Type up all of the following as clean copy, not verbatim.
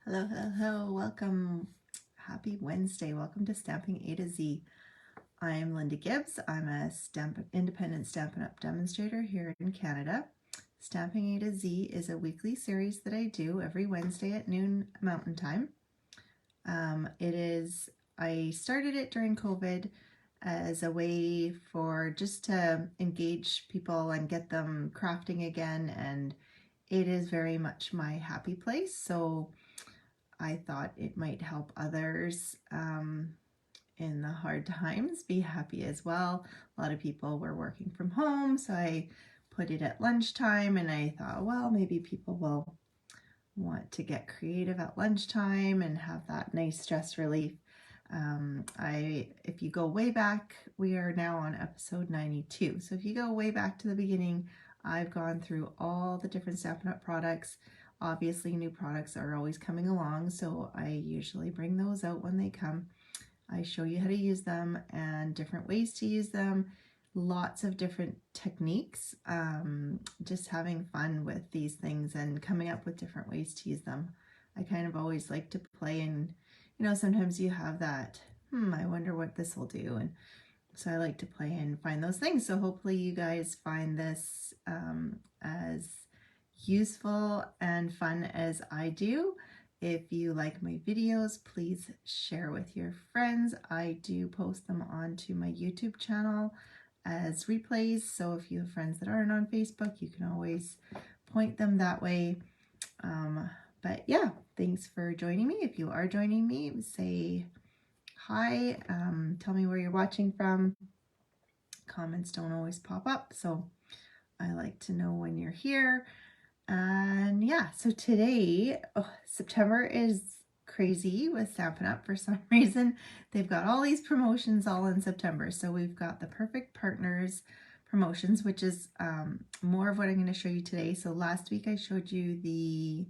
Hello, hello, hello. Welcome. Happy Wednesday. Welcome to Stamping A to Z. I'm Linda Gibbs. I'm a independent Stampin' Up! Demonstrator here in Canada. Stamping A to Z is a weekly series that I do every Wednesday at noon Mountain Time. I started it during COVID as a way for just to engage people and get them crafting again, and it is very much my happy place. So I thought it might help others in the hard times be happy as well. A lot of people were working from home, so I put it at lunchtime, and I thought, well, maybe people will want to get creative at lunchtime and have that nice stress relief. If you go way back, we are now on episode 92. So if you go way back to the beginning, I've gone through all the different Stampin' Up! Products. Obviously, new products are always coming along, so I usually bring those out when they come. I show you how to use them and different ways to use them, lots of different techniques, just having fun with these things and coming up with different ways to use them. I kind of always like to play, and sometimes you have that, I wonder what this will do, and so I like to play and find those things. So hopefully you guys find this as useful and fun as I do. If you like my videos, please share with your friends. I do post them onto my YouTube channel as replays, so if you have friends that aren't on Facebook, you can always point them that way. But yeah, thanks for joining me. If you are joining me, say hi, tell me where you're watching from. Comments don't always pop up, so I like to know when you're here. And yeah, so today, September is crazy with Stampin' Up! For some reason. They've got all these promotions all in September. So we've got the Perfect Partners promotions, which is more of what I'm going to show you today. So last week I showed you the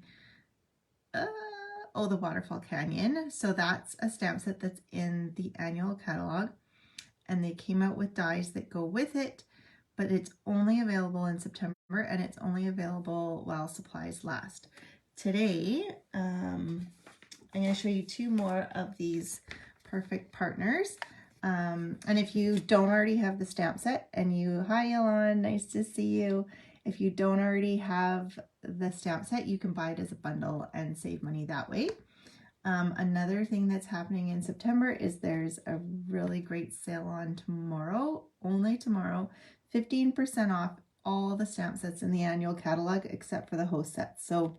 Waterfall Canyon. So that's a stamp set that's in the annual catalog. And they came out with dies that go with it, but it's only available in September, and it's only available while supplies last. Today, I'm going to show you two more of these Perfect Partners. And if you don't already have the stamp set, and hi Elon, nice to see you. If you don't already have the stamp set, you can buy it as a bundle and save money that way. Another thing that's happening in September is there's a really great sale on tomorrow, only tomorrow, 15% off all the stamp sets in the annual catalog except for the host sets. So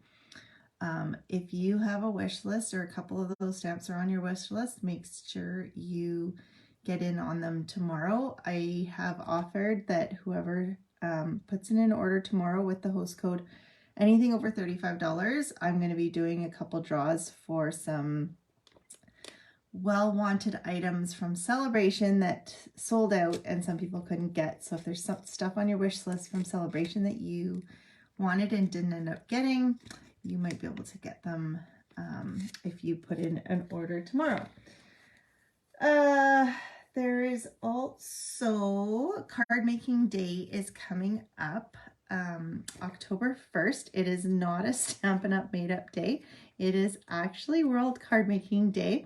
if you have a wish list or a couple of those stamps are on your wish list, make sure you get in on them tomorrow. I have offered that whoever puts in an order tomorrow with the host code, anything over $35, I'm going to be doing a couple draws for some well-wanted items from Celebration that sold out and some people couldn't get. So if there's some stuff on your wish list from Celebration that you wanted and didn't end up getting, you might be able to get them if you put in an order tomorrow. There is also Card Making Day is coming up. October 1st. It is not a Stampin' Up! Made Up Day. It is actually World Card Making Day.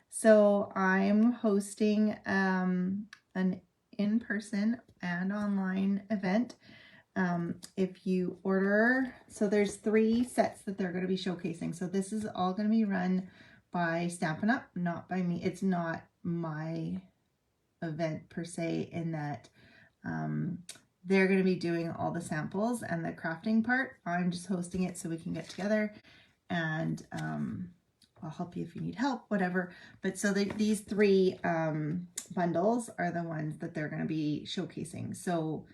So I'm hosting an in-person and online event. If you order, so there's 3 sets that they're going to be showcasing. So this is all going to be run by Stampin' Up!, not by me. It's not my event per se, in that they're going to be doing all the samples and the crafting part. I'm just hosting it so we can get together, and I'll help you if you need help, whatever. But so these 3 bundles are the ones that they're going to be showcasing. So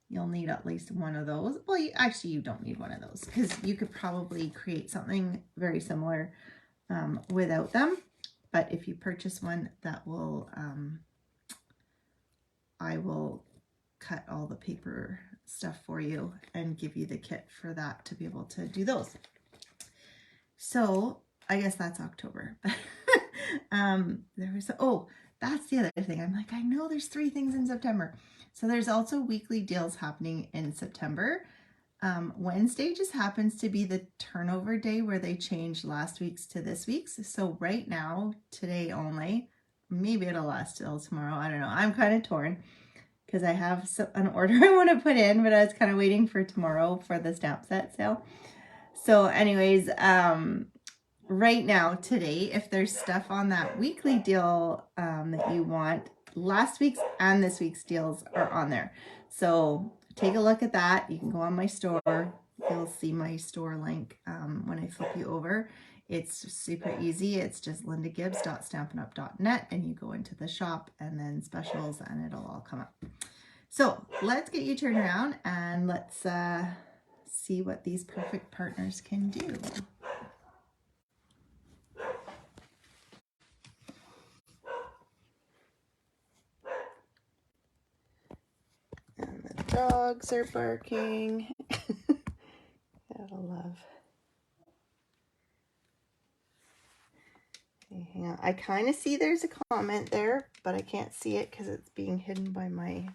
you'll need at least one of those. Well, you don't need one of those, because you could probably create something very similar without them. But if you purchase one, that will, I will cut all the paper stuff for you and give you the kit for that to be able to do those. So I guess that's October. That's the other thing. I'm like, I know there's 3 things in September. So there's also weekly deals happening in September. Wednesday just happens to be the turnover day where they changed last week's to this week's. So right now, today only, maybe it'll last till tomorrow. I don't know. I'm kind of torn because I have an order I want to put in, but I was kind of waiting for tomorrow for the stamp set sale. So anyways, right now, today, if there's stuff on that weekly deal that you want, last week's and this week's deals are on there. So take a look at that. You can go on my store. You'll see my store link when I flip you over. It's super easy. It's just lindagibbs.stampinup.net, and you go into the shop and then specials, and it'll all come up. So let's get you turned around and let's see what these perfect partners can do. And the dogs are barking. Gotta love. Okay, hang on. I kind of see there's a comment there, but I can't see it because it's being hidden by my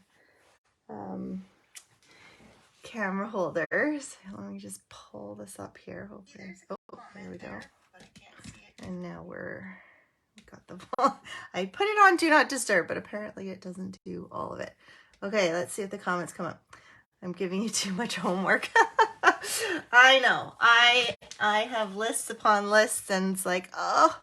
camera holders. Let me just pull this up here. Hopefully. Oh, there we go. And now we got the ball. I put it on Do Not Disturb, but apparently it doesn't do all of it. Okay, let's see if the comments come up. I'm giving you too much homework. I know. I have lists upon lists, and it's like, oh,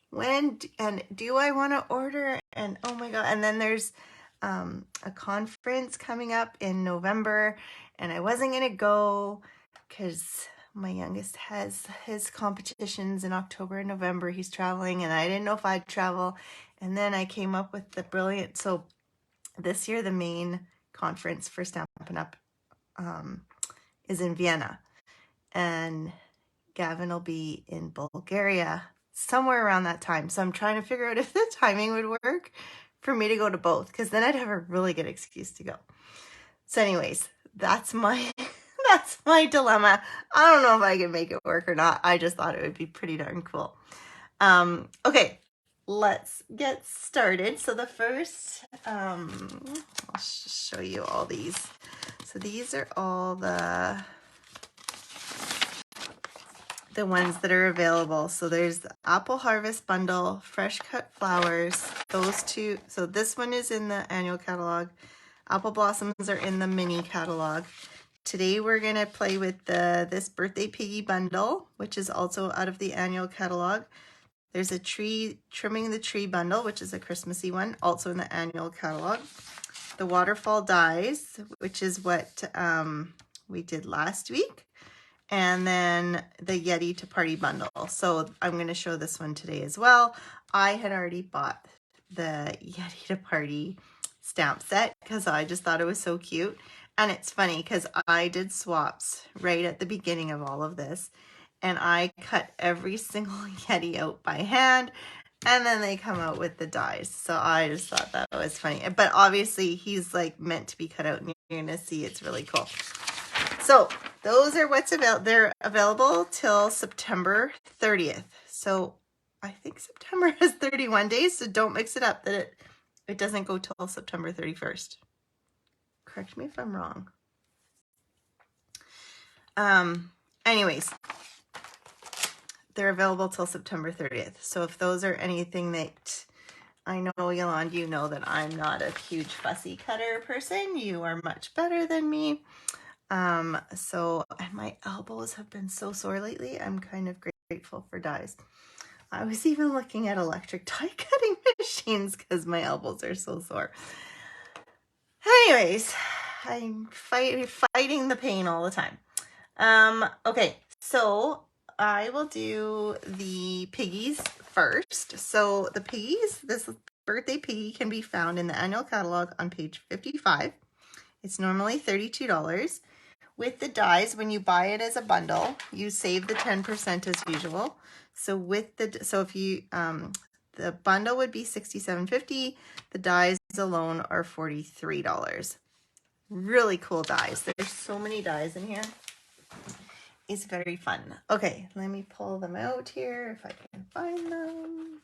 when and do I want to order? And oh my God. And then there's a conference coming up in November, and I wasn't going to go because my youngest has his competitions in October and November. He's traveling, and I didn't know if I'd travel. And then I came up with the brilliant, so this year the main conference for Stampin' Up is in Vienna, and Gavin will be in Bulgaria somewhere around that time. So I'm trying to figure out if the timing would work for me to go to both, because then I'd have a really good excuse to go. So anyways, that's my that's my dilemma. I don't know if I can make it work or not. I just thought it would be pretty darn cool. Okay, let's get started. So the first, I'll just show you all these. So these are all the ones that are available. So there's the Apple Harvest Bundle, Fresh Cut Flowers, those two. So this one is in the annual catalog. Apple Blossoms are in the mini catalog. Today we're going to play with this Birthday Piggy Bundle, which is also out of the annual catalog. There's a Trimming the Tree Bundle, which is a Christmassy one, also in the annual catalog. The Waterfall Dies, which is what we did last week. And then the Yeti to Party Bundle. So I'm going to show this one today as well. I had already bought the Yeti to Party stamp set because I just thought it was so cute. And it's funny because I did swaps right at the beginning of all of this. And I cut every single Yeti out by hand. And then they come out with the dies. So I just thought that was funny. But obviously he's like meant to be cut out, and you're going to see it's really cool. So those are what's available. They're available till September 30th. So I think September has 31 days, so don't mix it up that it doesn't go till September 31st. Correct me if I'm wrong. Anyways, they're available till September 30th. So if those are anything that, I know, Yolanda, you know that I'm not a huge fussy cutter person. You are much better than me. And my elbows have been so sore lately. I'm kind of grateful for dies. I was even looking at electric die cutting machines because my elbows are so sore. Anyways, I'm fighting the pain all the time. Okay, so I will do the piggies first. So the piggies, this Birthday Piggy can be found in the annual catalog on page 55. It's normally $32. With the dies, when you buy it as a bundle, you save the 10% as usual. So if you the bundle would be $67.50. The dies alone are $43. Really cool dies. There's so many dies in here. It's very fun. Okay, let me pull them out here if I can find them.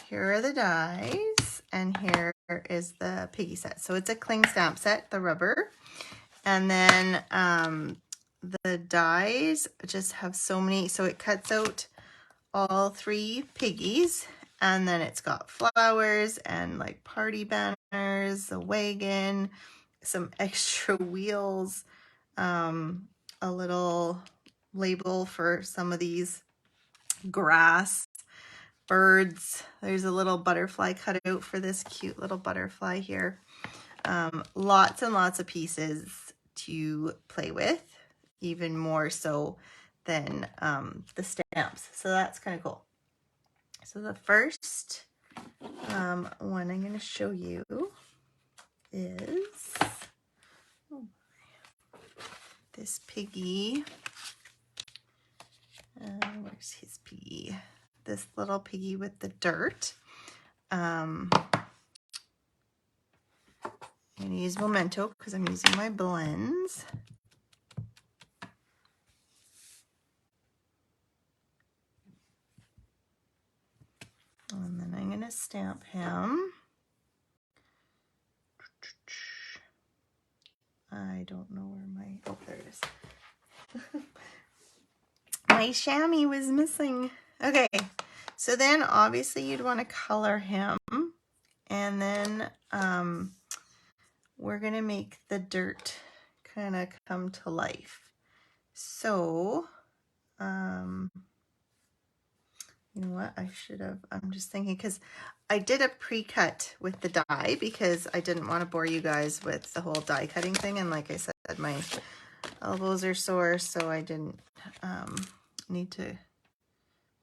Here are the dies, and here is the piggy set. So it's a cling stamp set, the rubber. And then the dies just have so many, so it cuts out all 3 piggies, and then it's got flowers and like party banners, a wagon, some extra wheels, a little label for some of these grass, birds. There's a little butterfly cut out for this cute little butterfly here. Lots and lots of pieces to play with, even more so than the stamps. So that's kind of cool. So the first one I'm going to show you is this piggy. Where's his piggy? This little piggy with the dirt. I'm going to use Memento because I'm using my blends. And then I'm going to stamp him. I don't know where my, oh, there it is. My chamois was missing. Okay, so then obviously you'd want to color him. And then we're going to make the dirt kind of come to life. So, you know what, I should have, I'm just thinking, because I did a pre-cut with the die because I didn't want to bore you guys with the whole die cutting thing. And like I said, my elbows are sore, so I didn't need to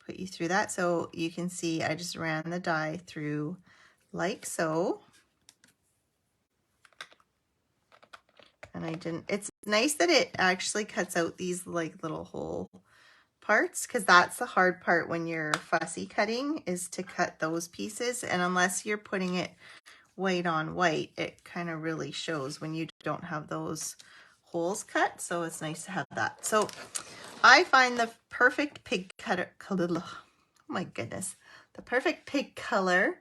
put you through that. So you can see I just ran the die through like so. And I didn't, it's nice that it actually cuts out these like little hole parts, because that's the hard part when you're fussy cutting, is to cut those pieces. And unless you're putting it white on white, it kind of really shows when you don't have those holes cut. So it's nice to have that. So I find the perfect pig cutter, oh my goodness, the perfect pig color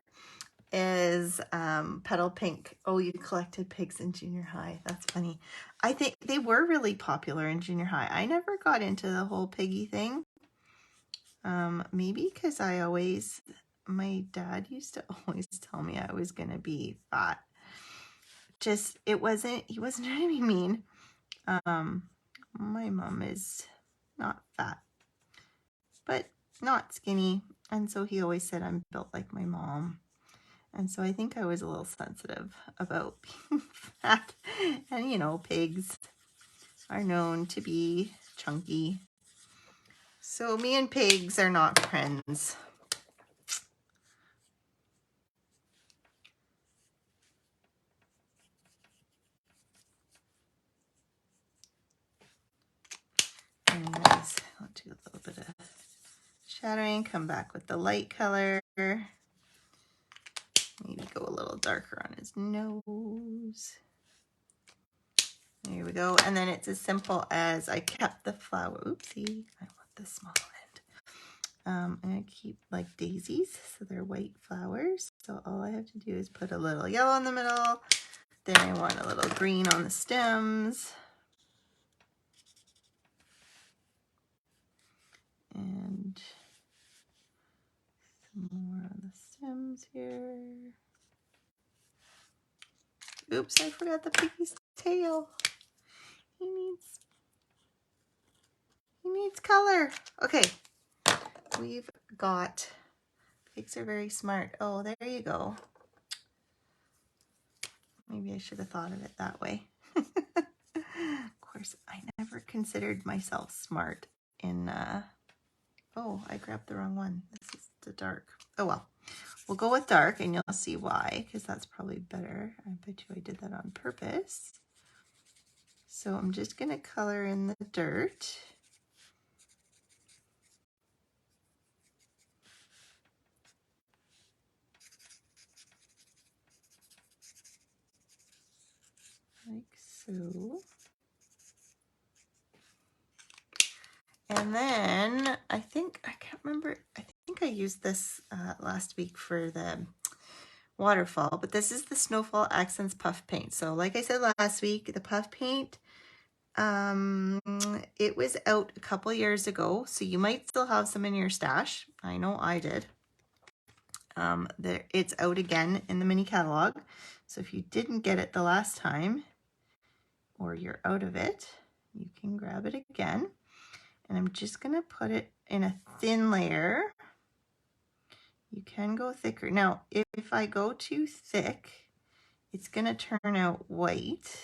is petal pink. Oh, you collected pigs in junior high. That's funny. I think they were really popular in junior high. I never got into the whole piggy thing. Maybe because my dad used to always tell me I was gonna be fat. Just, he wasn't trying to be mean. My mom is not fat, but not skinny. And so he always said I'm built like my mom. And so I think I was a little sensitive about being fat. And you know, pigs are known to be chunky. So me and pigs are not friends. Anyways, I'll do a little bit of shadowing, come back with the light color. Maybe go a little darker on his nose. There we go. And then it's as simple as I kept the flower. Oopsie, I want the small end. I'm going to keep like daisies, so they're white flowers. So all I have to do is put a little yellow in the middle. Then I want a little green on the stems. And some more on the stems here. Oops, I forgot the piggy's tail. He needs color. Okay, we've got, pigs are very smart. Oh, there you go. Maybe I should have thought of it that way. Of course, I never considered myself smart in, oh, I grabbed the wrong one. This is the dark. Oh, well, we'll go with dark and you'll see why, because that's probably better. I bet you I did that on purpose. So I'm just going to color in the dirt. Like so. And then I think, I can't remember, I think I used this last week for the waterfall, but this is the Snowfall Accents Puff Paint. So like I said last week, the puff paint, it was out a couple years ago, so you might still have some in your stash. I know I did. It's out again in the mini catalog. So if you didn't get it the last time, or you're out of it, you can grab it again. And I'm just gonna put it in a thin layer. You can go thicker. Now, if I go too thick, it's gonna turn out white,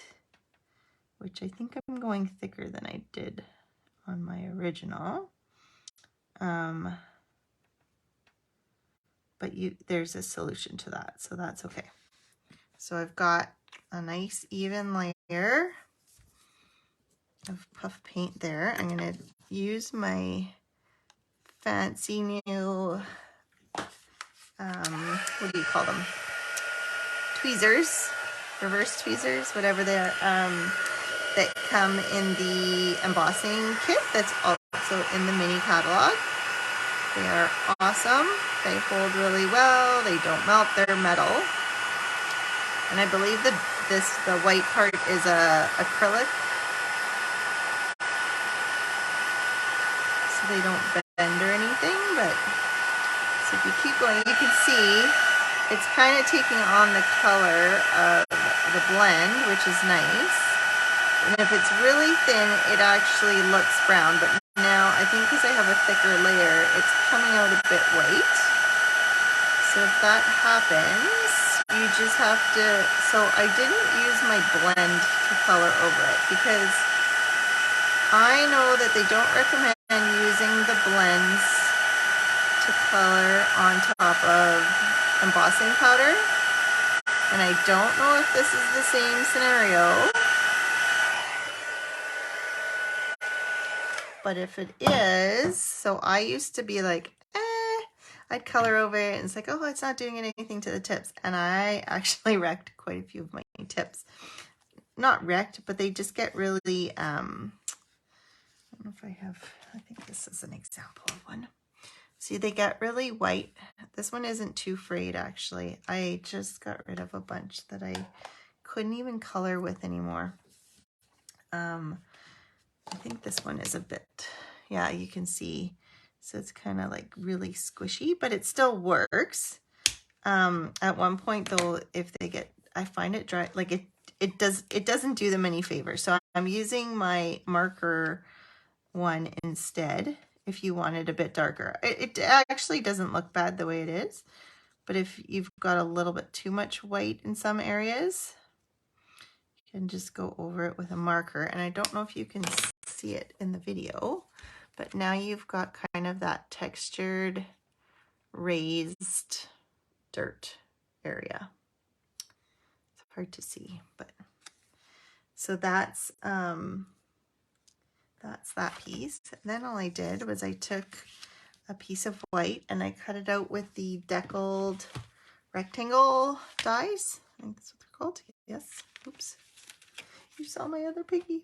which I think I'm going thicker than I did on my original. But there's a solution to that, so that's okay. So I've got a nice even layer of puff paint there. I'm gonna use my fancy new, what do you call them? Tweezers, reverse tweezers, whatever they are, that come in the embossing kit that's also in the mini catalog. They are awesome. They hold really well. They don't melt. They're metal. And I believe that the white part is acrylic. So they don't bend or anything, but so if you keep going, you can see it's kind of taking on the color of the blend, which is nice. And if it's really thin, it actually looks brown, but now I think because I have a thicker layer, it's coming out a bit white. So if that happens, you just have to, so I didn't use my blend to color over it because I know that they don't recommend using the blends to color on top of embossing powder. And I don't know if this is the same scenario. But if it is, so I used to be like, I'd color over it and it's like, oh, it's not doing anything to the tips. And I actually wrecked quite a few of my tips. Not wrecked, but they just get really, I don't know if I think this is an example of one. See, they get really white. This one isn't too frayed actually. I just got rid of a bunch that I couldn't even color with anymore. I think this one is a bit, yeah, you can see. So it's kind of like really squishy, but it still works. At one point though, if they get, I find it dry, like it doesn't do them any favor. So I'm using my marker one instead. If you want it a bit darker, it actually doesn't look bad the way it is. But if you've got a little bit too much white in some areas, you can just go over it with a marker. And I don't know if you can see it in the video, but now you've got kind of that textured raised dirt area. It's hard to see, but so that's that piece. And then all I did was I took a piece of white and I cut it out with the deckled rectangle dies. I think that's what they're called. Yes. Oops. You saw my other piggy.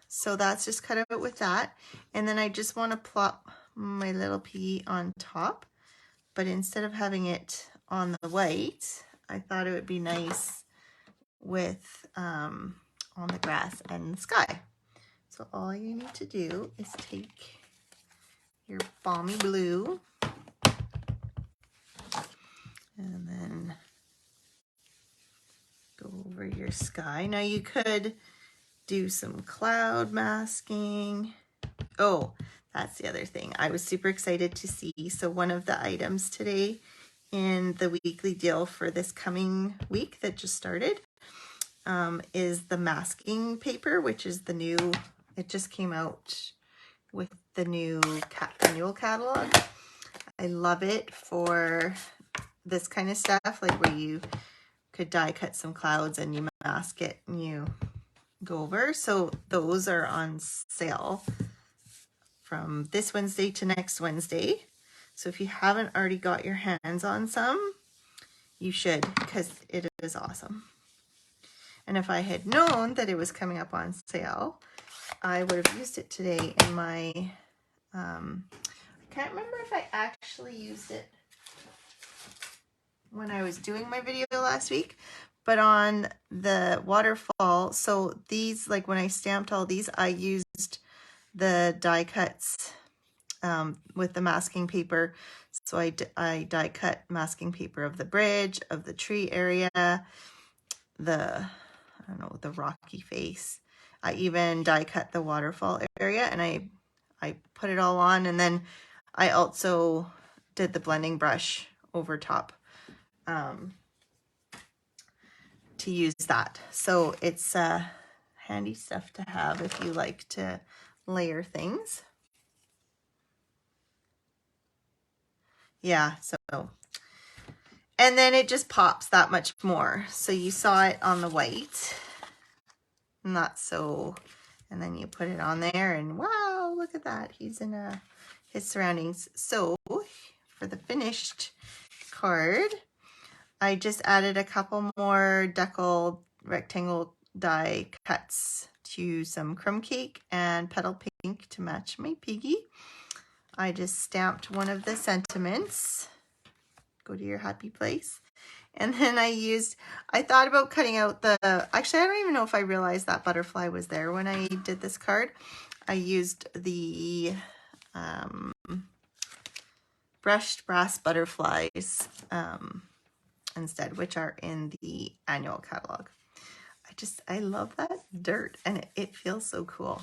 So that's just cut out with that. And then I just want to plop my little pea on top, but instead of having it on the white, I thought it would be nice with on the grass and the sky. So all you need to do is take your balmy blue and then go over your sky. Now you could do some cloud masking. Oh, that's the other thing I was super excited to see. So one of the items today in the weekly deal for this coming week that just started is the masking paper, which is the new, it just came out with the new annual catalog. I love it for this kind of stuff, like where you could die cut some clouds and you mask it and you go over. So those are on sale from this Wednesday to next Wednesday. So if you haven't already got your hands on some, you should, because it is awesome. And if I had known that it was coming up on sale, I would have used it today in my, I can't remember if I actually used it when I was doing my video last week, but on the waterfall, so these, like when I stamped all these, I used the die cuts with the masking paper. So I die cut masking paper of the bridge, of the tree area, the, I don't know, the rocky face. I even die cut the waterfall area, and I put it all on, and then I also did the blending brush over top to use that. So it's handy stuff to have if you like to layer things. Yeah, so, and then it just pops that much more. So you saw it on the white, not so, and then you put it on there and wow, look at that. He's in his surroundings. So for the finished card, I just added a couple more decal rectangle die cuts to some crumb cake and petal pink to match my piggy. I just stamped one of the sentiments, go to your happy place. And then I thought about cutting out actually I don't even know if I realized that butterfly was there when I did this card. I used the brushed brass butterflies instead, which are in the annual catalog. I love that dirt, and it feels so cool.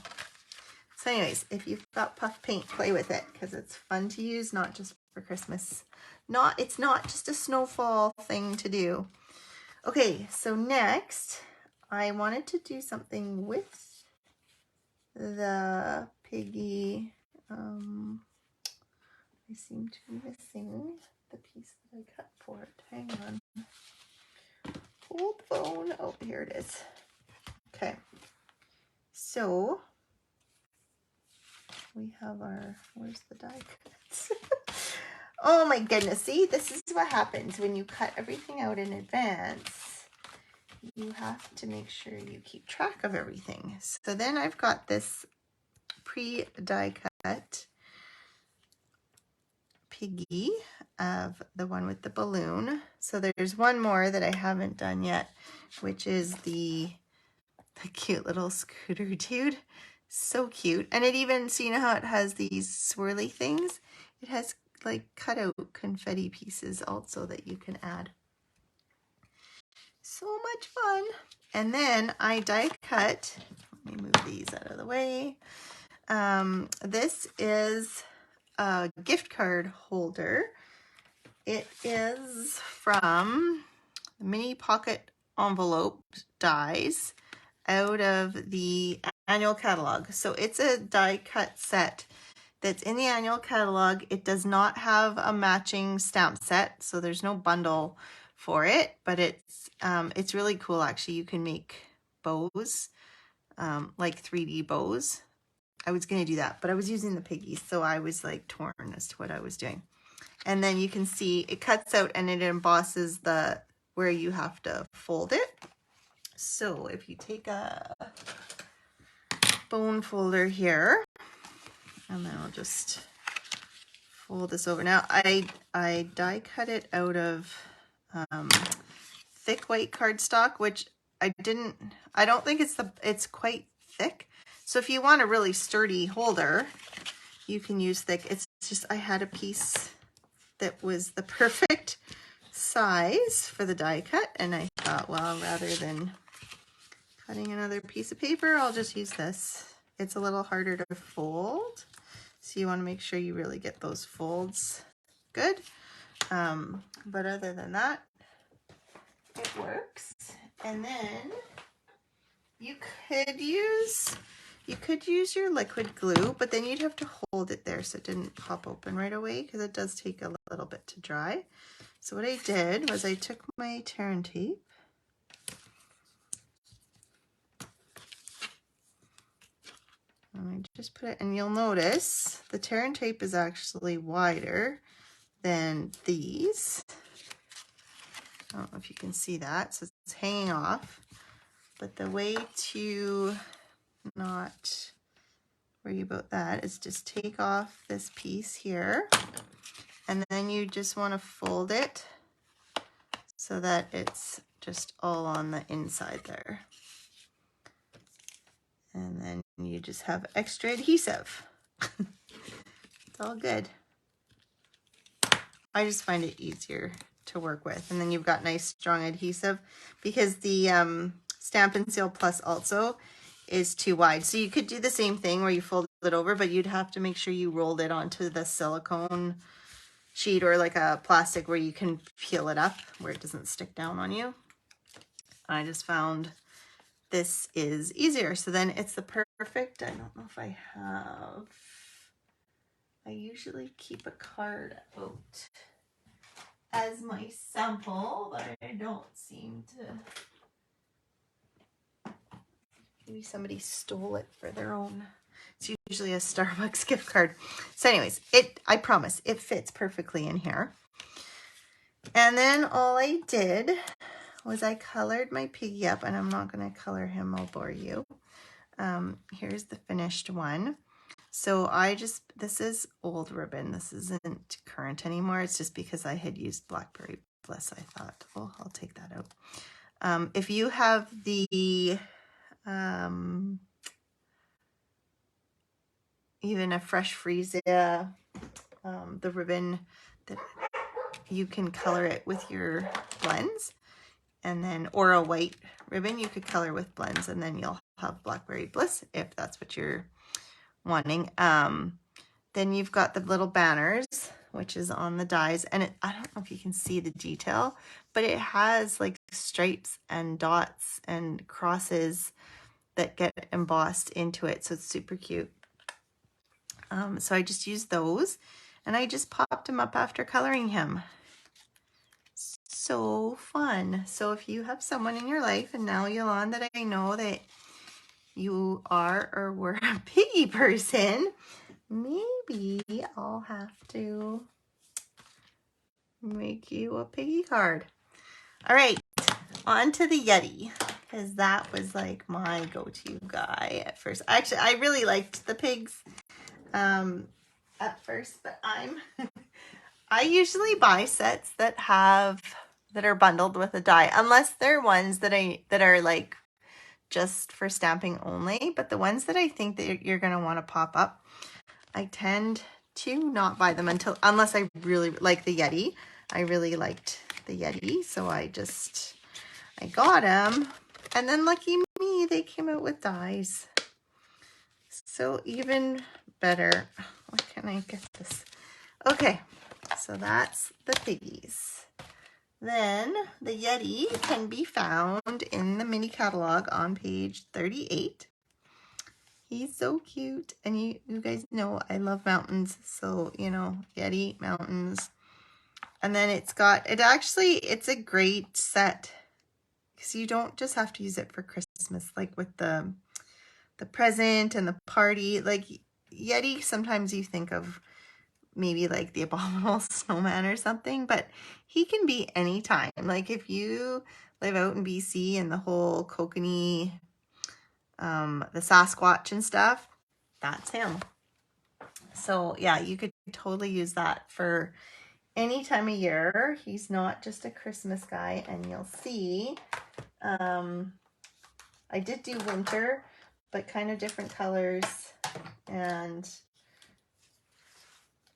So anyways, if you've got puff paint, play with it because it's fun to use, not just for Christmas. It's not just a snowfall thing to do. Okay, so next I wanted to do something with the piggy. I seem to be missing the piece that I cut for it. Hang on. Hold the phone. Oh, here it is. Okay. So we have where's the die cuts? Oh my goodness. See, this is what happens when you cut everything out in advance. You have to make sure you keep track of everything. So then I've got this pre-die cut piggy of the one with the balloon. So there's one more that I haven't done yet, which is the cute little scooter dude. So cute. And it even, so you know how it has these swirly things? It has like cut out confetti pieces also that you can add. So much fun. And then I die cut, let me move these out of the way. This is a gift card holder. It is from Mini Pocket Envelope dies out of the annual catalog. So it's a die cut set that's in the annual catalog. It does not have a matching stamp set, so there's no bundle for it, but it's really cool actually. You can make bows, like 3D bows. I was going to do that, but I was using the piggies, so I was like torn as to what I was doing. And then you can see it cuts out and it embosses where you have to fold it. So if you take a bone folder here, and then I'll just fold this over. Now I die cut it out of thick white cardstock, which I don't think it's quite thick. So if you want a really sturdy holder, you can use thick. It's just I had a piece that was the perfect size for the die cut, and I thought, well, rather than cutting another piece of paper, I'll just use this. It's a little harder to fold, so you want to make sure you really get those folds good. But other than that, it works. And then you could use your liquid glue, but then you'd have to hold it there so it didn't pop open right away because it does take a little bit to dry. So what I did was I took my tear and tape and I just put it, and you'll notice the tear and tape is actually wider than these. I don't know if you can see that, so it's hanging off. But the way to not worry about that is just take off this piece here, and then you just want to fold it so that it's just all on the inside there. And then you just have extra adhesive. It's all good. I just find it easier to work with. And then you've got nice strong adhesive because the Stampin' Seal Plus also is too wide. So you could do the same thing where you fold it over, but you'd have to make sure you rolled it onto the silicone sheet or like a plastic where you can peel it up where it doesn't stick down on you. I just found this is easier. So then it's the perfect, I don't know if I have, I usually keep a card out as my sample, but I don't seem to, maybe somebody stole it for their own. It's usually a Starbucks gift card. So anyways, I promise it fits perfectly in here. And then all I did was I colored my piggy up, and I'm not going to color him, I'll bore you. Here's the finished one. So this is old ribbon. This isn't current anymore. It's just because I had used Blackberry Bliss. I thought, oh, I'll take that out. If you have the, even a fresh freeze, the ribbon, that you can color it with your blends. And then, or a white ribbon, you could color with blends, and then you'll have Blackberry Bliss if that's what you're wanting. Then you've got the little banners, which is on the dies, and I don't know if you can see the detail, but it has like stripes and dots and crosses that get embossed into it, so it's super cute. So I just used those, and I just popped him up after coloring him. So fun. So if you have someone in your life, and now Yolande, that I know that you are or were a piggy person, maybe I'll have to make you a piggy card. All right, on to the Yeti, because that was like my go-to guy at first. Actually, I really liked the pigs at first, but I usually buy sets that are bundled with a die, unless they're ones that are like just for stamping only. But the ones that I think that you're going to want to pop up, I tend to not buy them unless I really like the Yeti. I really liked the Yeti, so I got them, and then lucky me, they came out with dies. So even better. Why can't I get this? Okay, so that's the piggies. Then the Yeti can be found in the mini catalog on page 38. He's so cute, and you guys know I love mountains, so you know, Yeti, mountains. And then it's a great set because you don't just have to use it for Christmas, like with the present and the party. Like Yeti, sometimes you think of maybe like the Abominable Snowman or something, but he can be anytime. Like if you live out in BC and the whole kokanee, the Sasquatch and stuff, that's him. So yeah, you could totally use that for any time of year. He's not just a Christmas guy, and you'll see, I did do winter, but kind of different colors, and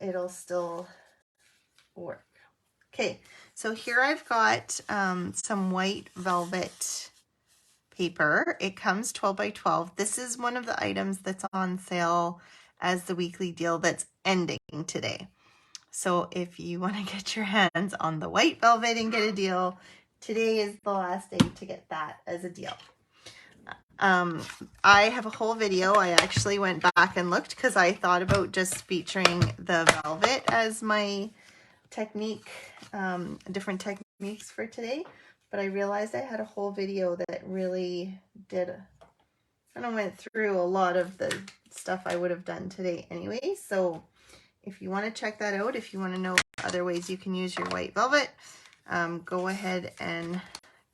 it'll still work. Okay, so here I've got some white velvet paper. It comes 12 by 12. This is one of the items that's on sale as the weekly deal that's ending today. So if you want to get your hands on the white velvet and get a deal, today is the last day to get that as a deal. I have a whole video. I actually went back and looked because I thought about just featuring the velvet as my technique, different techniques for today, but I realized I had a whole video that really kind of went through a lot of the stuff I would have done today anyway. So if you want to check that out, if you want to know other ways you can use your white velvet, go ahead and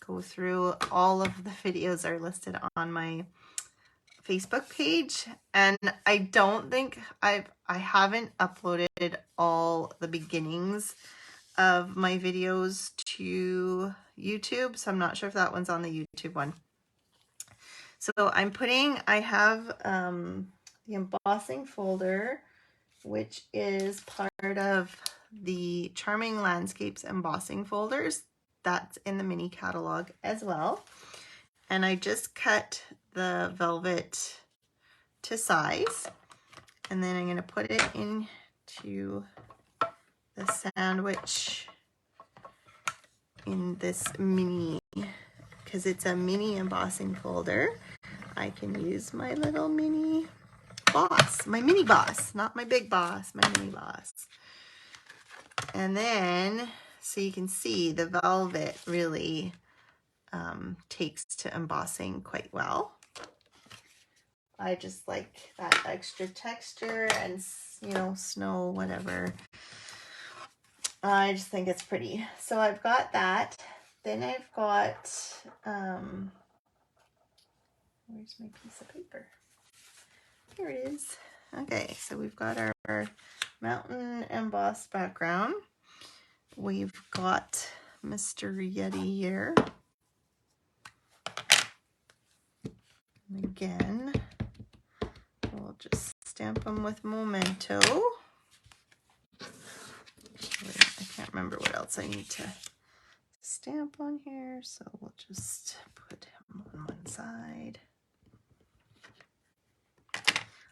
go through. All of the videos are listed on my Facebook page, and I don't think I haven't uploaded all the beginnings of my videos to YouTube, so I'm not sure if that one's on the YouTube one. So I have the embossing folder, which is part of the Charming Landscapes embossing folders. That's in the mini catalog as well. And I just cut the velvet to size, and then I'm going to put it into the sandwich in this mini, because it's a mini embossing folder. I can use my little mini boss, my mini boss, not my big boss, my mini boss. And then, so you can see the velvet really takes to embossing quite well. I just like that extra texture and, you know, snow, whatever. I just think it's pretty. So I've got that. Then I've got, where's my piece of paper? Here it is. Okay, so we've got our mountain embossed background. We've got Mr. Yeti here. And again, we'll just stamp them with Memento. I can't remember what else I need to stamp on here, so we'll just put him on one side.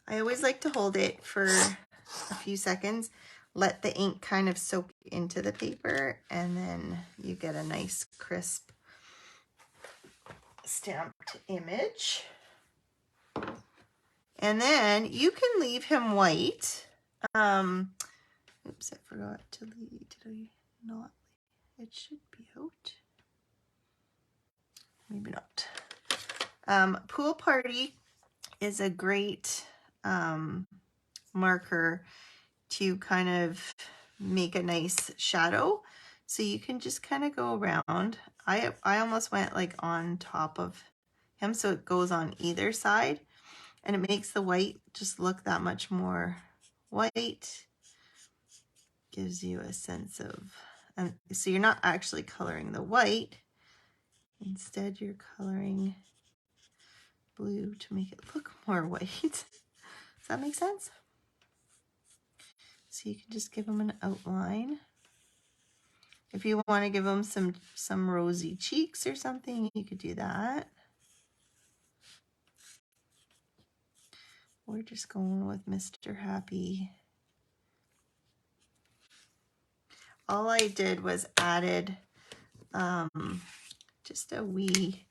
I always like to hold it for a few seconds, let the ink kind of soak into the paper, and then you get a nice crisp stamped image. And then you can leave him white. Oops, I forgot to leave. Did I not? It should be out. Maybe not. Pool Party is a great marker to kind of make a nice shadow. So you can just kind of go around. I almost went like on top of him, so it goes on either side, and it makes the white just look that much more white. Gives you a sense of, and so you're not actually coloring the white. Instead, you're coloring blue to make it look more white. Does that make sense? So you can just give them an outline. If you want to give them some rosy cheeks or something, you could do that. We're just going with Mr. Happy. All I did was added just a wee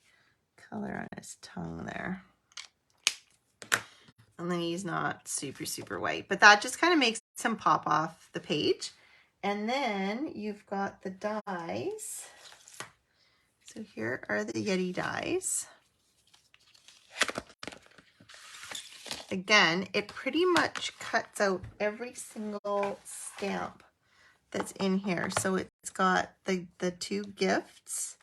color on his tongue there. And then he's not super, super white, but that just kind of makes him pop off the page. And then you've got the dies. So here are the Yeti dies. Again, it pretty much cuts out every single stamp that's in here. So it's got the two gifts.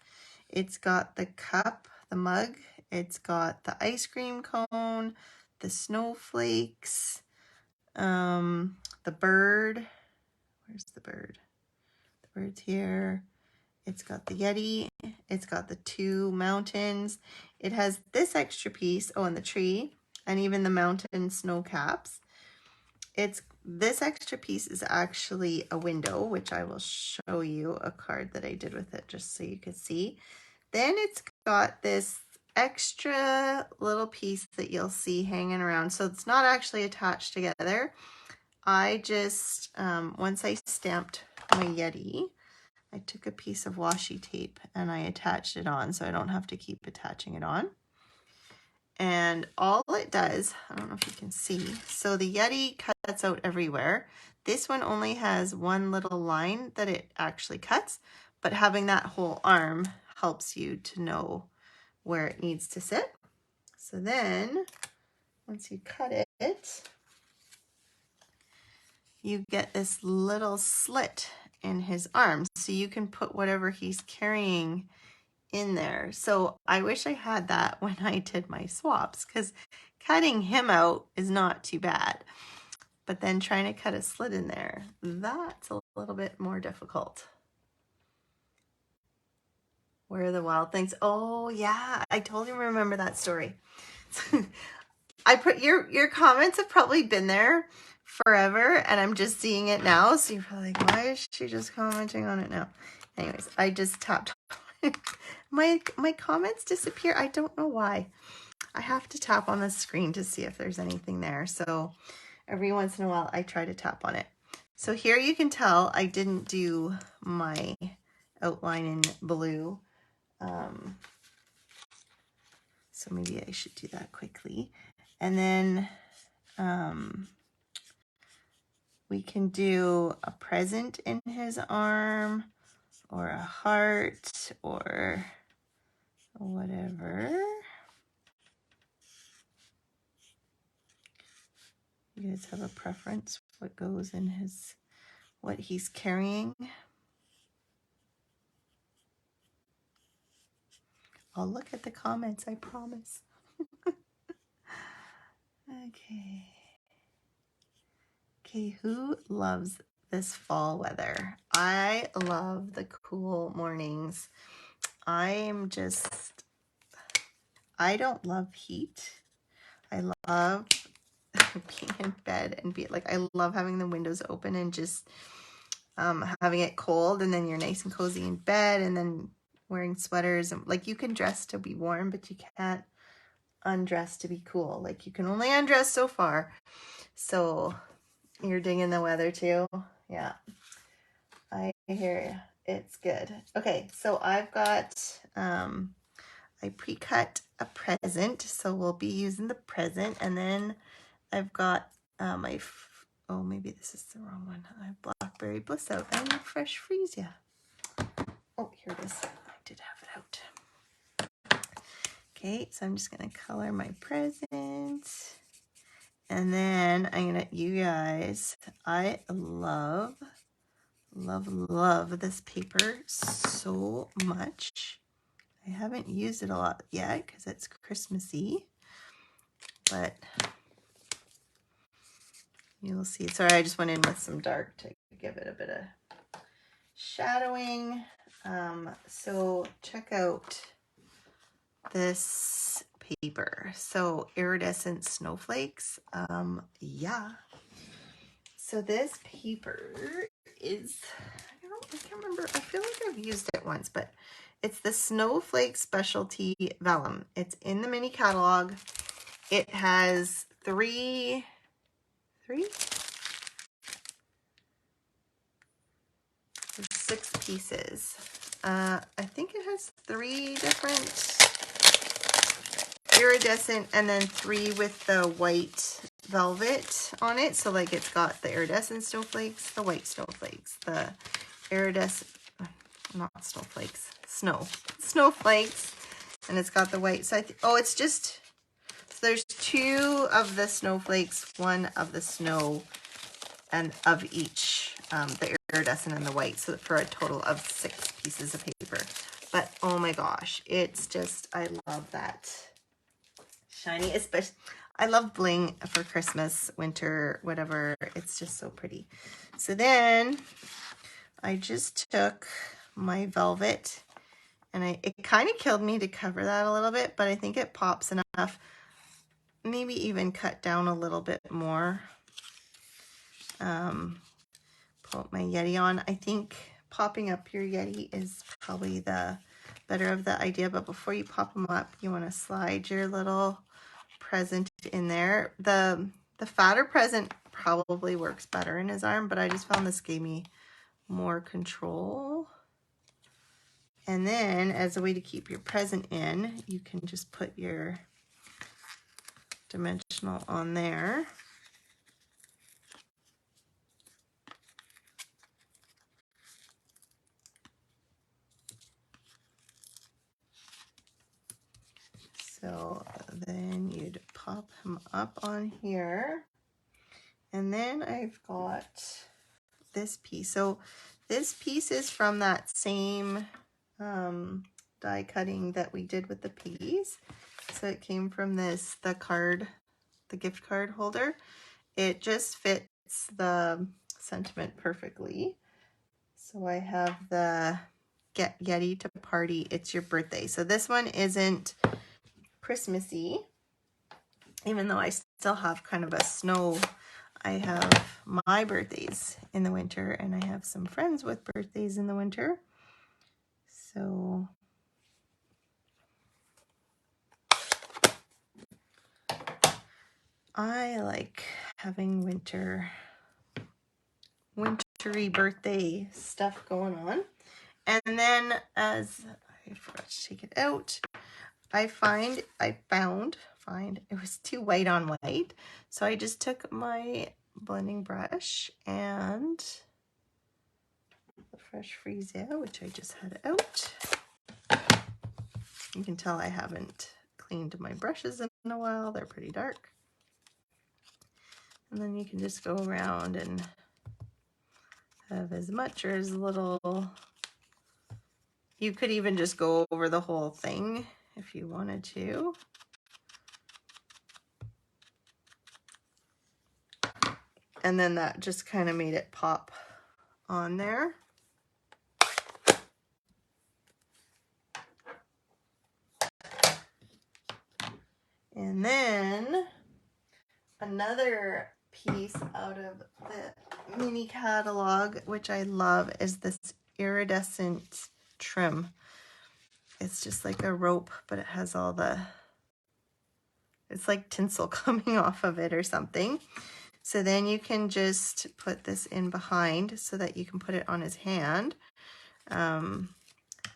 It's got the cup, the mug. It's got the ice cream cone, the snowflakes, the bird. Where's the bird? The bird's here. It's got the Yeti. It's got the two mountains. It has this extra piece, oh, and the tree, and even the mountain snow caps. This extra piece is actually a window, which I will show you a card that I did with it just so you could see. Then it's got this extra little piece that you'll see hanging around. So it's not actually attached together. I just, once I stamped my Yeti, I took a piece of washi tape and I attached it on so I don't have to keep attaching it on. And all it does, I don't know if you can see, so the Yeti cuts out everywhere. This one only has one little line that it actually cuts, but having that whole arm helps you to know where it needs to sit. So then, once you cut it, you get this little slit in his arm, so you can put whatever he's carrying in there. So I wish I had that when I did my swaps, because cutting him out is not too bad, but then trying to cut a slit in there, that's a little bit more difficult. Where are the wild things? Oh yeah, I totally remember that story. I put your comments have probably been there forever, and I'm just seeing it now. So you're probably like, why is she just commenting on it now? Anyways, I just tapped. my comments disappear. I don't know why. I have to tap on the screen to see if there's anything there. So every once in a while, I try to tap on it. So here you can tell I didn't do my outline in blue. So maybe I should do that quickly. And then we can do a present in his arm or a heart or whatever. You guys have a preference what goes in his, what he's carrying? I'll look at the comments, I promise. Okay. Okay, who loves this fall weather? I love the cool mornings. I don't love heat. I love being in bed and I love having the windows open and just having it cold, and then you're nice and cozy in bed, and then wearing sweaters, and like you can dress to be warm, but you can't undress to be cool. Like you can only undress so far. So you're digging the weather too? Yeah, I hear you. It's good. Okay, so I've got I pre-cut a present, so we'll be using the present, and then I've got oh, maybe this is the wrong one. I have Blackberry Bliss out. I need Fresh Freesia. Oh, here it is. I did have it out. Okay, so I'm just gonna color my present. And then I'm gonna, you guys, I love this paper so much. I haven't used it a lot yet because it's Christmassy, but you'll see. Sorry, I just went in with some dark to give it a bit of shadowing. So check out this paper. So iridescent snowflakes. Yeah. So this paper is, I can't remember. I feel like I've used it once, but it's the Snowflake Specialty Vellum. It's in the mini catalog. It has three, six pieces. I think it has 3 different iridescent, and then 3 with the white velvet on it. So like it's got the iridescent snowflakes, the white snowflakes, the iridescent, not snowflakes, snowflakes, and it's got the white. So it's just, so there's 2 of the snowflakes, 1 of the snow, and of each, the iridescent and the white, so for a total of 6 pieces of paper. But oh my gosh, it's just, I love that shiny, especially, I love bling for Christmas, winter, whatever. It's just so pretty. So then I just took my velvet, and it kind of killed me to cover that a little bit, but I think it pops enough, maybe even cut down a little bit more. Put my Yeti on. I think popping up your Yeti is probably the better of the idea, but before you pop them up, you want to slide your little present in there. The fatter present probably works better in his arm, but I just found this gave me more control. And then as a way to keep your present in, you can just put your dimensional on there. So then you'd pop him up on here. And then I've got this piece. So this piece is from that same die cutting that we did with the peas. So it came from this, the gift card holder. It just fits the sentiment perfectly. So I have the get Yeti to party, it's your birthday. So this one isn't Christmassy, even though I still have kind of a snow. I have my birthdays in the winter, and I have some friends with birthdays in the winter. So I like having wintry birthday stuff going on. And then as I forgot to take it out, I found it was too white on white. So I just took my blending brush and the Fresh Freesia, which I just had out. You can tell I haven't cleaned my brushes in a while. They're pretty dark. And then you can just go around and have as much or as little. You could even just go over the whole thing if you wanted to. And then that just kind of made it pop on there. And then another piece out of the mini catalog, which I love, is this iridescent trim. It's just like a rope, but it has all it's like tinsel coming off of it or something. So then you can just put this in behind so that you can put it on his hand. Now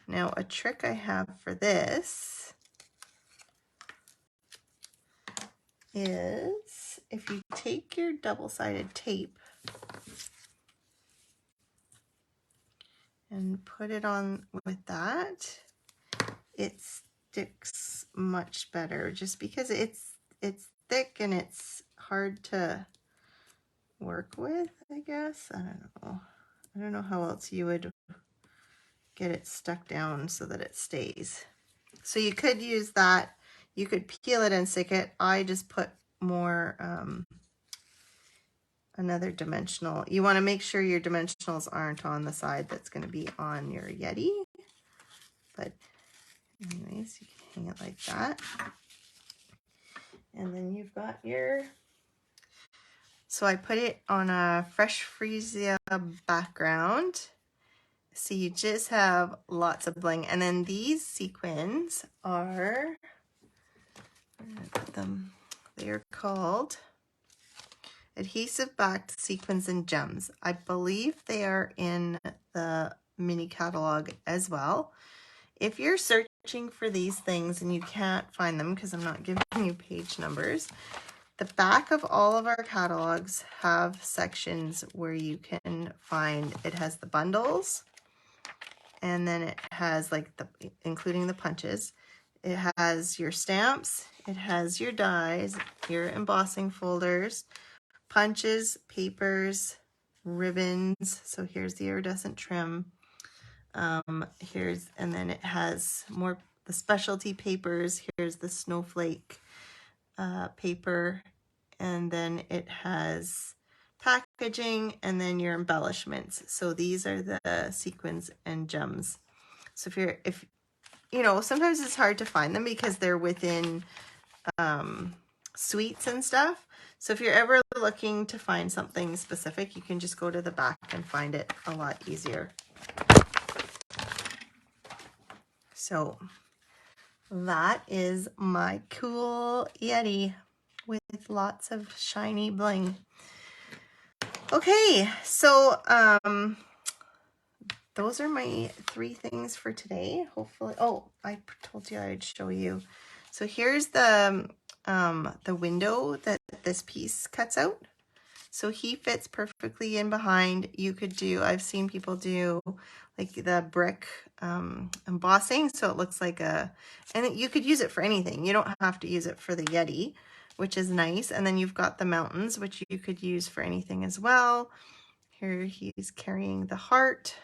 a trick I have for this is if you take your double-sided tape and put it on with that, it sticks much better just because it's thick and it's hard to work with, I guess. I don't know how else you would get it stuck down so that it stays. So you could use that. You could peel it and stick it. I just put more another dimensional. You want to make sure your dimensionals aren't on the side that's going to be on your Yeti. But anyways, you can hang it like that. And then you've got your... So I put it on a Fresh Freesia background. So you just have lots of bling. And then these sequins are... They are called Adhesive Backed Sequins and Gems. I believe they are in the mini catalog as well. If you're searching for these things and you can't find them because I'm not giving you page numbers, the back of all of our catalogs have sections where you can find, it has the bundles, and then it has like including the punches. It has your stamps, it has your dies, your embossing folders, punches, papers, ribbons. So here's the iridescent trim. And then it has more the specialty papers. Here's the snowflake paper, and then it has packaging, and then your embellishments. So these are the sequins and gems. So if you know, sometimes it's hard to find them because they're within suites and stuff. So if you're ever looking to find something specific, you can just go to the back and find it a lot easier. So that is my cool Yeti with lots of shiny bling. Okay, so those are my 3 things for today. Hopefully, oh, I told you I'd show you. So here's the window that this piece cuts out. So he fits perfectly in behind. You could do, I've seen people do like the brick embossing, so it looks like and you could use it for anything. You don't have to use it for the Yeti, which is nice. And then you've got the mountains, which you could use for anything as well. Here he's carrying the heart.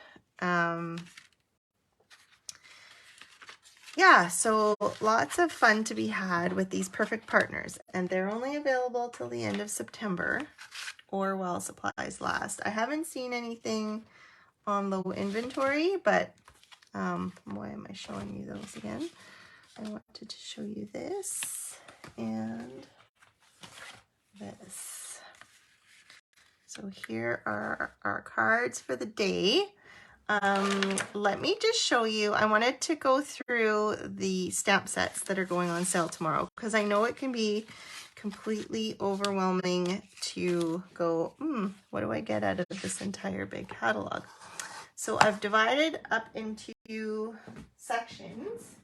Yeah, so lots of fun to be had with these perfect partners, and they're only available till the end of September or while supplies last. I haven't seen anything on low inventory, but Why am I showing you those again? I wanted to show you this and this. So here are our cards for the day. Let me just show you, I wanted to go through the stamp sets that are going on sale tomorrow, because I know it can be completely overwhelming to go, what do I get out of this entire big catalog? So I've divided up into sections.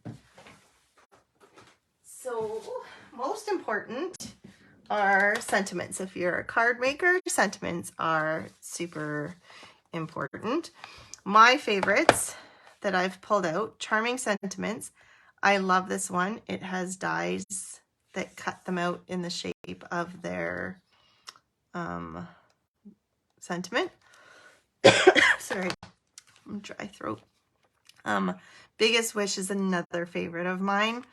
So most important are sentiments. If you're a card maker, sentiments are super important. My favorites that I've pulled out, Charming Sentiments. I love this one. It has dies that cut them out in the shape of their sentiment. Sorry, I'm dry throat. Biggest Wish is another favorite of mine.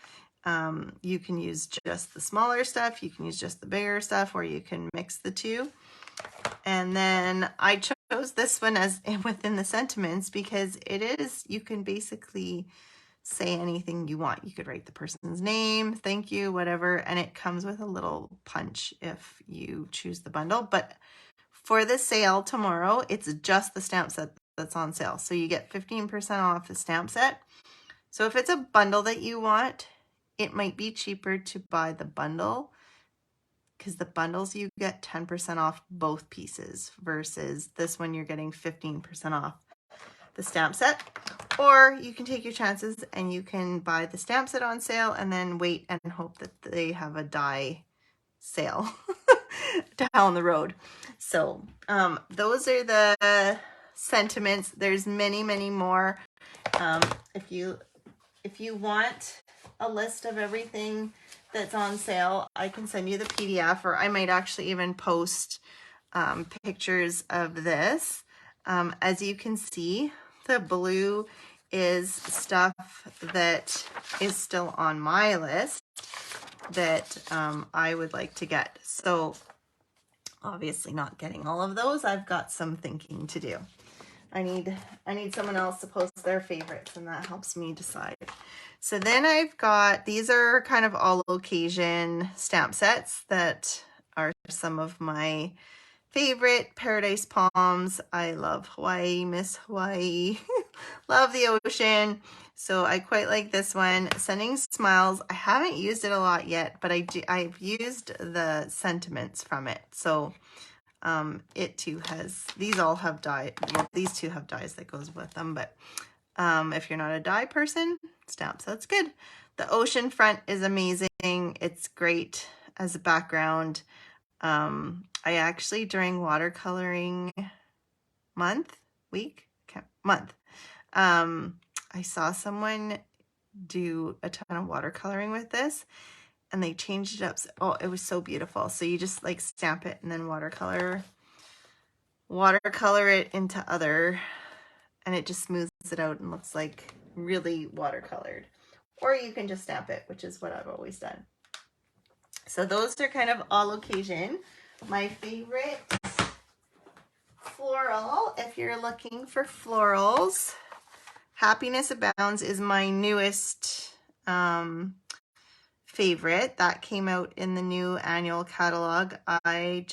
You can use just the smaller stuff, you can use just the bigger stuff, or you can mix the two. And then I chose this one as within the sentiments because it is, you can basically say anything you want. You could write the person's name, thank you, whatever, and it comes with a little punch if you choose the bundle. But for the sale tomorrow, it's just the stamp set that's on sale. So you get 15% off the stamp set. So if it's a bundle that you want, it might be cheaper to buy the bundle, because the bundles you get 10% off both pieces versus this one you're getting 15% off the stamp set. Or you can take your chances and you can buy the stamp set on sale and then wait and hope that they have a die sale down the road. So those are the sentiments. There's many more. If you want a list of everything that's on sale, I can send you the PDF, or I might actually even post pictures of this. As you can see, the blue is stuff that is still on my list that I would like to get. So obviously not getting all of those. I've got some thinking to do. I need someone else to post their favorites, and that helps me decide. So then I've got, these are kind of all occasion stamp sets that are some of my favorite. Paradise Palms. I love Hawaii, miss Hawaii. Love the ocean. So I quite like this one. Sending Smiles. I haven't used it a lot yet, but I've used the sentiments from it. So it too has, these all have die, well, these two have dies that goes with them, but if you're not a die person, stamps, that's good. The ocean front is amazing. It's great as a background. I actually, during watercoloring month, I saw someone do a ton of watercoloring with this, and they changed it up. Oh, it was so beautiful. So you just like stamp it and then watercolor it into other, and it just smooths it out and looks like really watercolored. Or you can just stamp it, which is what I've always done. So those are kind of all occasion. My favorite floral, if you're looking for florals, Happiness Abounds is my newest favorite. That came out in the new annual catalog. I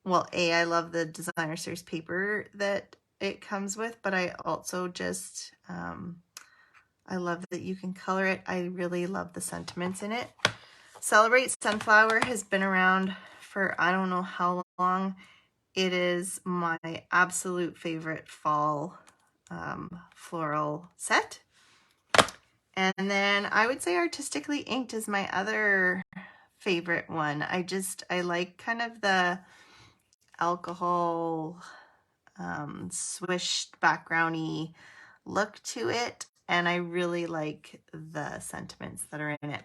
love the designer series paper that it comes with, but I also just, I love that you can color it. I really love the sentiments in it. Celebrate Sunflower has been around for I don't know how long. It is my absolute favorite fall floral set. And then I would say Artistically Inked is my other favorite one. I like kind of the alcohol swished backgroundy look to it, and I really like the sentiments that are in it.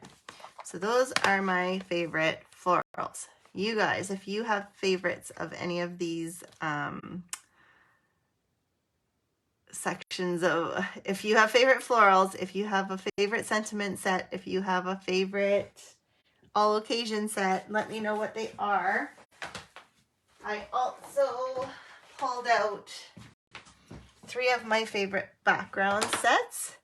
So those are my favorite florals. You guys, if you have favorites of any of these sections of, if you have favorite florals, if you have a favorite sentiment set, if you have a favorite all occasion set, let me know what they are. I also pulled out three of my favorite background sets.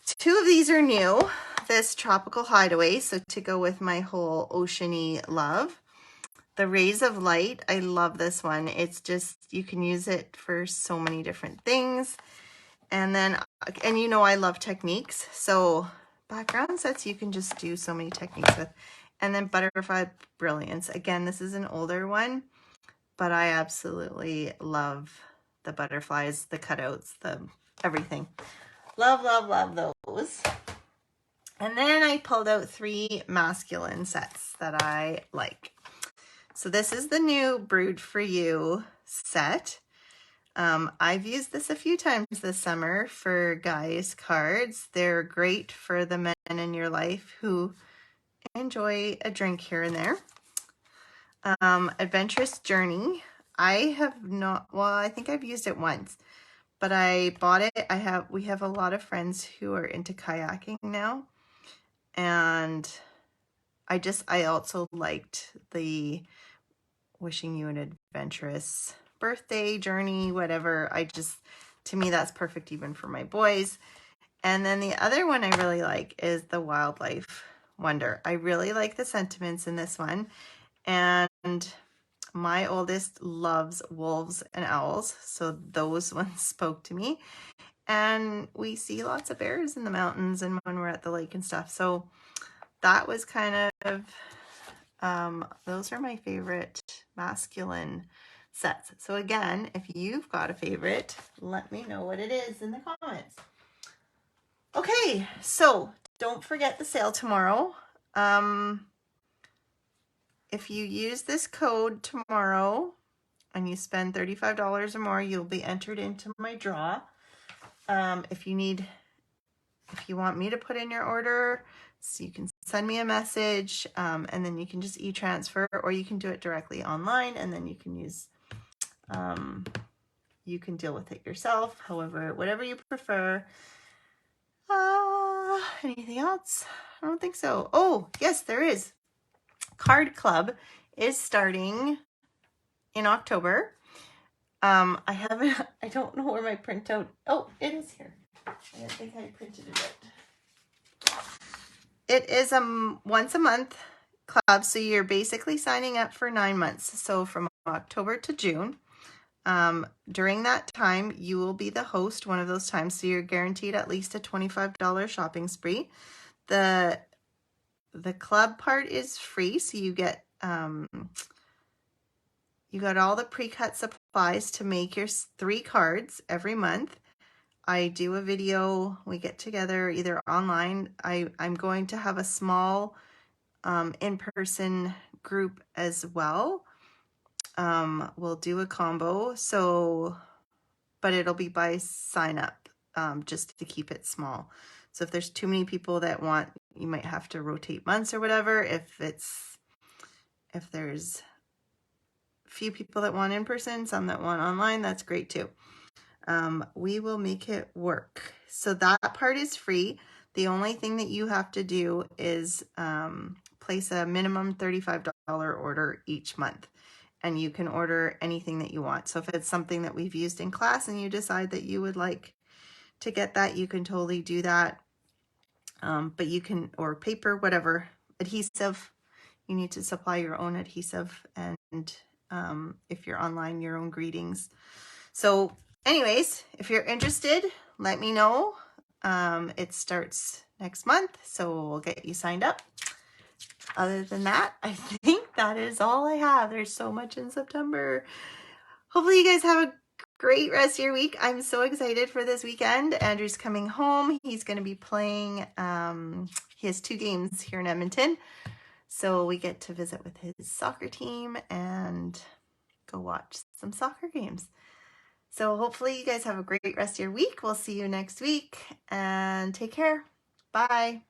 Two of these are new. This Tropical Hideaway, so to go with my whole oceany love. The Rays of Light, I love this one. It's just, you can use it for so many different things. And then, and you know I love techniques, so background sets you can just do so many techniques with. And then Butterfly Brilliance. Again, this is an older one, but I absolutely love the butterflies, the cutouts, the everything. Love, love, love those. And then I pulled out three masculine sets that I like. So this is the new Brood for You set. I've used this a few times this summer for guys cards. They're great for the men in your life who enjoy a drink here and there. Adventurous Journey. I have not, well, I think I've used it once, but I bought it. We have a lot of friends who are into kayaking now. And I also liked the wishing you an adventurous birthday, journey, whatever. To me, that's perfect even for my boys. And then the other one I really like is the Wildlife Wonder. I really like the sentiments in this one. And my oldest loves wolves and owls, so those ones spoke to me. And we see lots of bears in the mountains and when we're at the lake and stuff. So that was kind of, those are my favorite masculine sets. So again, if you've got a favorite, let me know what it is in the comments. Okay, so don't forget the sale tomorrow. If you use this code tomorrow and you spend $35 or more, you'll be entered into my draw. If you want me to put in your order, so you can send me a message, and then you can just e-transfer, or you can do it directly online, and then you can use, you can deal with it yourself, however, whatever you prefer. Anything else? I don't think so. Oh, yes, there is. Card Club is starting in October. I don't know where my printout, oh, it is here. I don't think I printed it out. It is a once a month club, so you're basically signing up for 9 months. So from October to June. During that time, you will be the host one of those times, so you're guaranteed at least a $25 shopping spree. The club part is free, so you get you got all the pre-cut supplies to make your 3 cards every month. I do a video, we get together either online. I'm going to have a small in-person group as well. We'll do a combo, but it'll be by sign up, just to keep it small. So if there's too many people that want, you might have to rotate months or whatever. If there's few people that want in person, some that want online, that's great too. We will make it work. So that part is free. The only thing that you have to do is place a minimum $35 order each month, and you can order anything that you want. So if it's something that we've used in class and you decide that you would like to get that, you can totally do that. But you can, or paper, whatever, adhesive, you need to supply your own adhesive, and if you're online, your own greetings. So anyways, if you're interested, let me know. It starts next month, so we'll get you signed up. Other than that, I think that is all I have. There's so much in September. Hopefully you guys have a great rest of your week. I'm so excited for this weekend. Andrew's coming home. He's going to be playing, he has 2 games here in Edmonton. So we get to visit with his soccer team and go watch some soccer games. So hopefully you guys have a great rest of your week. We'll see you next week, and take care. Bye.